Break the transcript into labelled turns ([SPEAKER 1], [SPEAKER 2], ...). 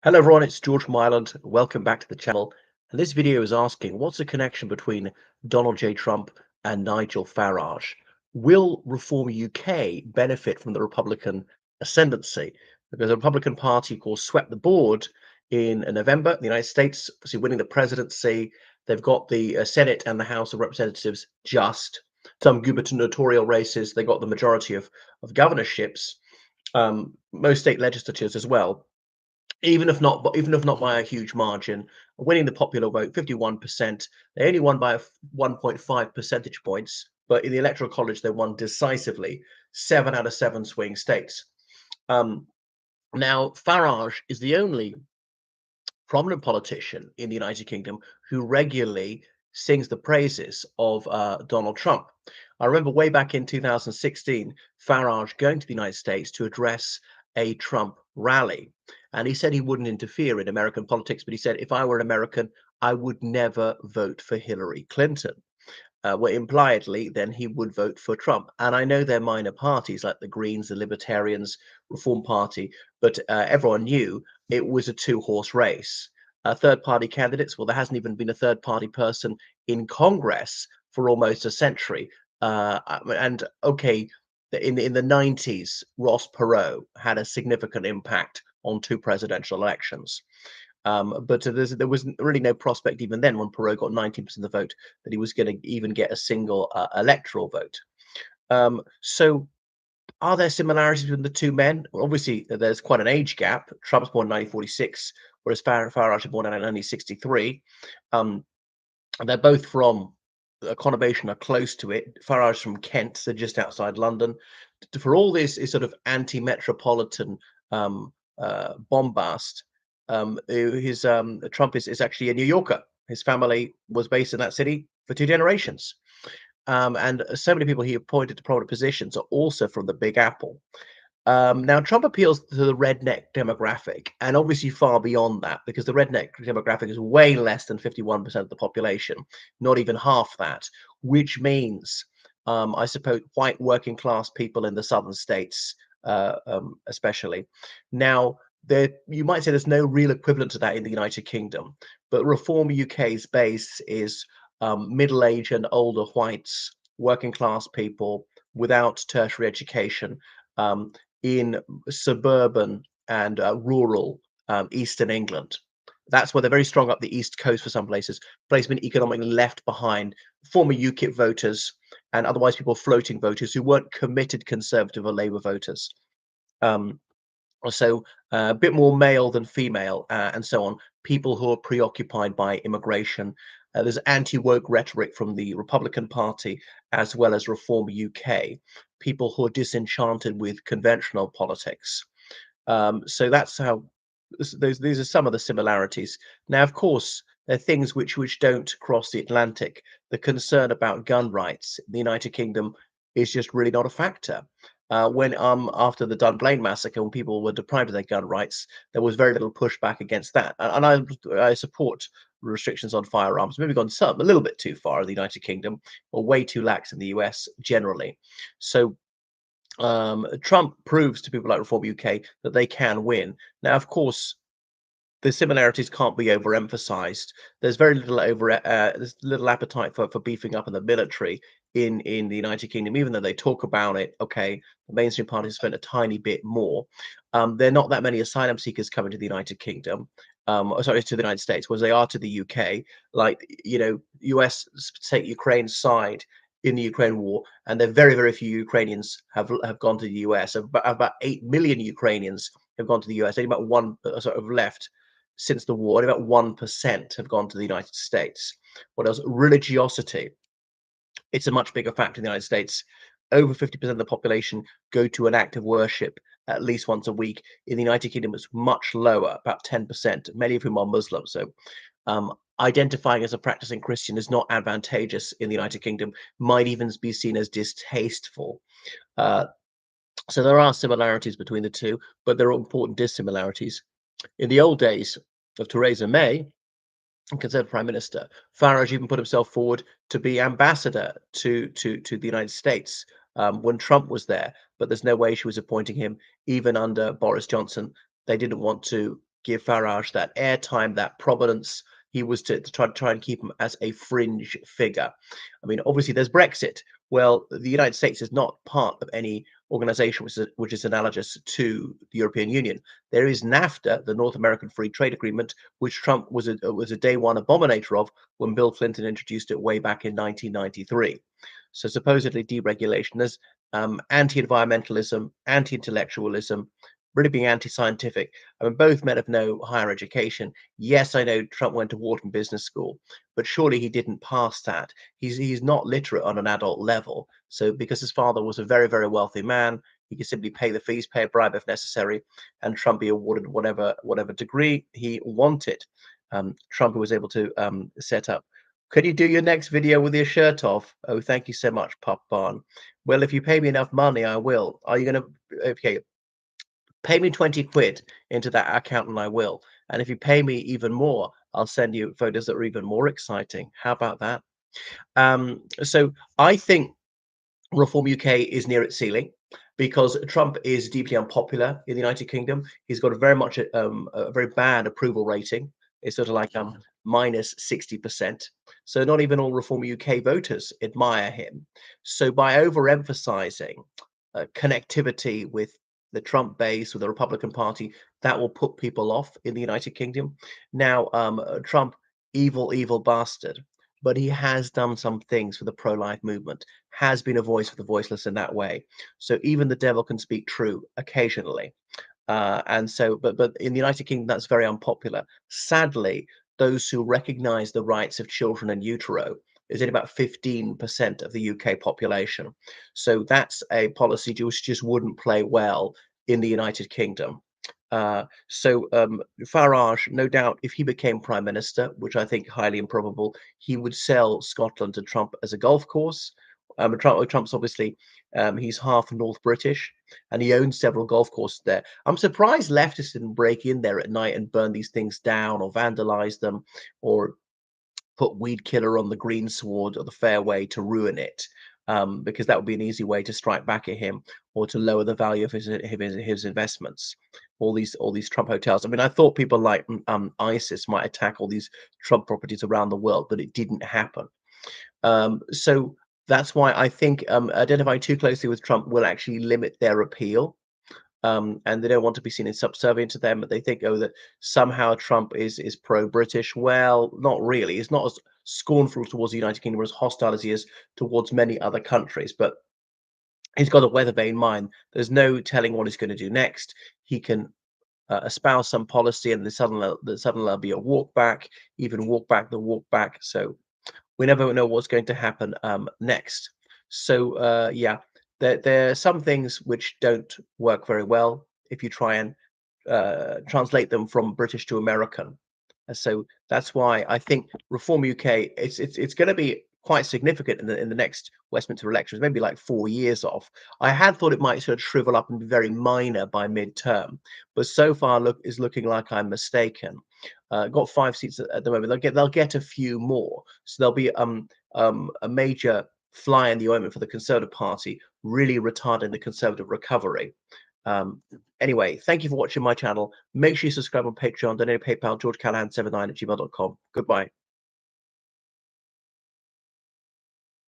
[SPEAKER 1] Hello everyone, it's George from Ireland. Welcome back to the channel. And this video is asking, what's the connection between Donald J. Trump and Nigel Farage? Will Reform UK benefit from the Republican ascendancy? Because the Republican Party, of course, swept the board in November in the United States, obviously winning the presidency. They've got the Senate and the House of Representatives just. Some gubernatorial races, they got the majority of governorships, most state legislatures as well, even if not by a huge margin, winning the popular vote 51%. They only won by 1.5 percentage points, but in the electoral college they won decisively, 7 out of 7 swing states. Now Farage is the only prominent politician in the United Kingdom who regularly sings the praises of Donald Trump. I remember way back in 2016, Farage going to the United States to address a Trump rally. And he said he wouldn't interfere in American politics, but he said, if I were an American, I would never vote for Hillary Clinton. Well, impliedly, then he would vote for Trump. And I know they're minor parties like the Greens, the Libertarians, Reform Party, but everyone knew it was a two-horse race. Third-party candidates, well, there hasn't even been a third-party person in Congress for almost a century. And okay, in the 90s, Ross Perot had a significant impact on 2 presidential elections. But there was really no prospect even then, when Perot got 19% of the vote, that he was going to even get a single electoral vote. So are there similarities between the two men? Well, obviously, there's quite an age gap. Trump's born in 1946, whereas Farage was born in 1963. And they're both from a conurbation are close to it. Farage from Kent, so just outside London. For all this is sort of anti-metropolitan bombast, Trump is actually a New Yorker. His family was based in that city for 2 generations. And so many people he appointed to prominent positions are also from the Big Apple. Now, Trump appeals to the redneck demographic, and obviously far beyond that, because the redneck demographic is way less than 51% of the population, not even half that, which means, I suppose, white working class people in the southern states, especially. Now, you might say there's no real equivalent to that in the United Kingdom, but Reform UK's base is middle-aged and older whites, working class people without tertiary education, in suburban and rural eastern England. That's where they're very strong up the East Coast for some places. Places been economically left behind, former UKIP voters and otherwise people floating voters who weren't committed Conservative or Labour voters. So a bit more male than female, and so on. People who are preoccupied by immigration. There's anti-woke rhetoric from the Republican Party as well as Reform UK. People who are disenchanted with conventional politics. So that's how these are some of the similarities. Now, of course, there are things which don't cross the Atlantic. The concern about gun rights in the United Kingdom is just really not a factor. When after the Dunblane massacre, when people were deprived of their gun rights, there was very little pushback against that. And I support restrictions on firearms, maybe gone a little bit too far in the United Kingdom, or way too lax in the US generally. So Trump proves to people like Reform UK that they can win. Now, of course, the similarities can't be overemphasized. There's very little there's little appetite for beefing up in the military in the United Kingdom, even though they talk about it. Okay, the mainstream party spent a tiny bit more. There are not that many asylum seekers coming to the United Kingdom. Sorry, to the United States, whereas they are to the UK. Like, US take Ukraine's side in the Ukraine war, and there are very, very few Ukrainians have gone to the US. About 8 million Ukrainians have gone to the US. Only about one sort of left since the war. Only about 1% have gone to the United States. What else? Religiosity. It's a much bigger factor in the United States. Over 50% of the population go to an act of worship at least once a week. In the United Kingdom, it's much lower, about 10%, many of whom are Muslim. So identifying as a practicing Christian is not advantageous in the United Kingdom, might even be seen as distasteful. So there are similarities between the two, but there are important dissimilarities. In the old days of Theresa May, Conservative Prime Minister, Farage even put himself forward to be ambassador to the United States when Trump was there, but there's no way she was appointing him. Even under Boris Johnson, they didn't want to give Farage that airtime, that prominence. He was to try and keep him as a fringe figure. I mean, obviously, there's Brexit. Well, the United States is not part of any organization which is analogous to the European Union. There is NAFTA, the North American Free Trade Agreement, which Trump was a day one abominator of when Bill Clinton introduced it way back in 1993. So supposedly deregulation. There's anti-environmentalism, anti-intellectualism, really being anti-scientific. I mean, both men have no higher education. Yes, I know Trump went to Wharton Business School, but surely he didn't pass that. He's not literate on an adult level. So because his father was a very, very wealthy man, he could simply pay the fees, pay a bribe if necessary, and Trump be awarded whatever degree he wanted. Trump was able to set up. Could you do your next video with your shirt off? Oh, thank you so much, Pop Barn. Well, if you pay me enough money, I will. Are you going to? Okay, pay me 20 quid into that account and I will. And if you pay me even more, I'll send you photos that are even more exciting. How about that? So I think Reform UK is near its ceiling because Trump is deeply unpopular in the United Kingdom. He's got a very bad approval rating. It's sort of like minus 60%. So not even all Reform UK voters admire him. So by overemphasizing connectivity with the Trump base, with the Republican Party, that will put people off in the United Kingdom. Now, Trump, evil, evil bastard, but he has done some things for the pro-life movement, has been a voice for the voiceless in that way. So even the devil can speak true occasionally. And so, but in the United Kingdom, that's very unpopular. Sadly, those who recognize the rights of children in utero is in about 15% of the UK population. So that's a policy which just wouldn't play well in the United Kingdom. Farage, no doubt, if he became prime minister, which I think highly improbable, he would sell Scotland to Trump as a golf course. Trump's obviously he's half North British, and he owns several golf courses there. I'm surprised leftists didn't break in there at night and burn these things down or vandalize them or put weed killer on the greensward or the fairway to ruin it, because that would be an easy way to strike back at him or to lower the value of his investments. All these Trump hotels. I mean, I thought people like ISIS might attack all these Trump properties around the world, but it didn't happen. So that's why I think identifying too closely with Trump will actually limit their appeal. And they don't want to be seen as subservient to them, but they think, oh, that somehow Trump is pro-British. Well, not really. He's not as scornful towards the United Kingdom or as hostile as he is towards many other countries. But he's got a weather vane mind. There's no telling what he's going to do next. He can espouse some policy, and suddenly there'll be a walk back, even walk back the walk back. So we never know what's going to happen next. So yeah, there are some things which don't work very well if you try and translate them from British to American. So that's why I think Reform UK it's going to be quite significant in the next Westminster elections, maybe like 4 years off. I had thought it might sort of shrivel up and be very minor by midterm, but so far is looking like I'm mistaken. Got 5 seats at the moment. They'll get a few more, so there'll be a major fly in the ointment for the Conservative Party, really retarding the Conservative recovery. Anyway, thank you for watching my channel. Make sure you subscribe on Patreon, donate PayPal, georgecallahan79@gmail.com. Goodbye.